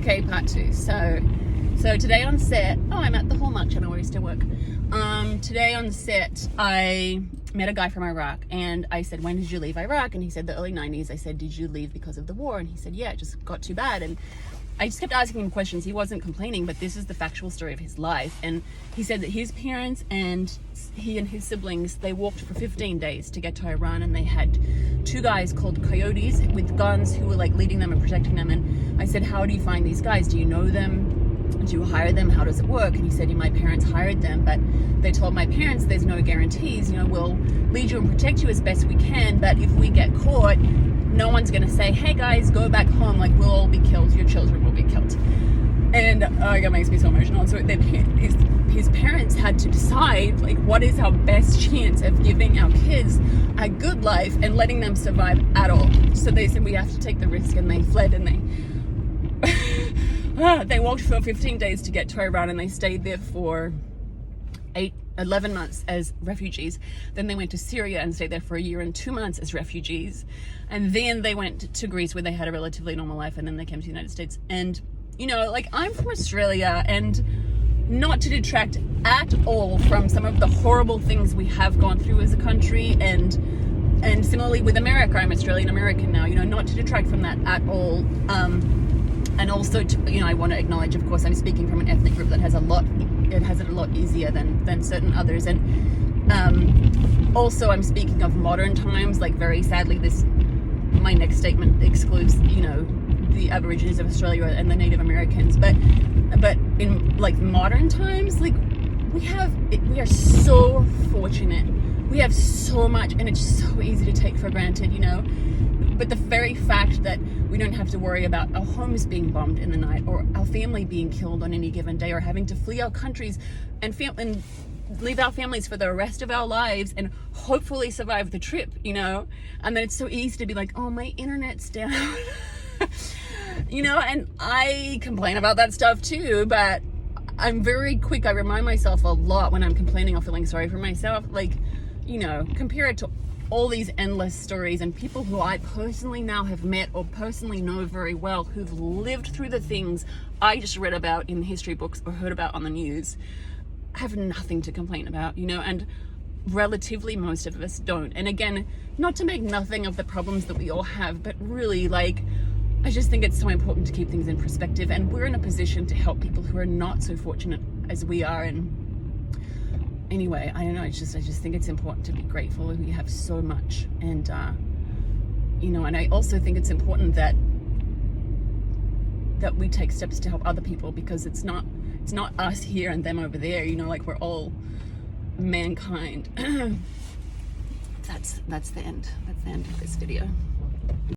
Okay, part two. So today on set, I'm at the Hallmark Channel where we still work. Today on set, I met a guy from Iraq, and I said, when did you leave Iraq? And he said the early 90s. I said, did you leave because of the war? And he said, yeah, it just got too bad. And I just kept asking him questions. He wasn't complaining, but this is the factual story of his life. And he said that his parents and he and his siblings, they walked for 15 days to get to Iran, and they had two guys called coyotes with guns who were like leading them and protecting them. And I said, how do you find these guys? Do you know them? Do you hire them? How does it work? And he said, my parents hired them, but they told my parents there's no guarantees. We'll lead you and protect you as best we can, but if we get caught, no one's going to say, hey guys, go back home, like we'll all be killed, your children will be killed. And it makes me so emotional. So his parents had to decide, like, what is our best chance of giving our kids a good life and letting them survive at all. So they said, we have to take the risk, and they fled, and they walked for 15 days to get to Iran, and they stayed there for 11 months as refugees. Then they went to Syria and stayed there for 1 year and 2 months as refugees. And then they went to Greece, where they had a relatively normal life, and then they came to the United States. And, I'm from Australia, and not to detract at all from some of the horrible things we have gone through as a country, and similarly with America, I'm Australian American now, not to detract from that at all. And also, I want to acknowledge, of course, I'm speaking from an ethnic group that has it a lot easier than certain others. And also, I'm speaking of modern times, like very sadly, my next statement excludes, the Aborigines of Australia and the Native Americans. But in like modern times, like we are so fortunate. We have so much, and it's so easy to take for granted, But the very fact that we don't have to worry about our homes being bombed in the night, or our family being killed on any given day, or having to flee our countries and leave our families for the rest of our lives and hopefully survive the trip, and then it's so easy to be like, oh, my internet's down. And I complain about that stuff too, but I'm very quick. I remind myself a lot when I'm complaining or feeling sorry for myself, like, compare it to all these endless stories and people who I personally now have met or personally know very well, who've lived through the things I just read about in history books or heard about on the news, have nothing to complain about, and relatively most of us don't. And again, not to make nothing of the problems that we all have, but really, I just think it's so important to keep things in perspective, and we're in a position to help people who are not so fortunate as we are. And anyway, I don't know, I just think it's important to be grateful we have so much. And and I also think it's important that we take steps to help other people, because it's not us here and them over there, we're all mankind. That's the end of this video.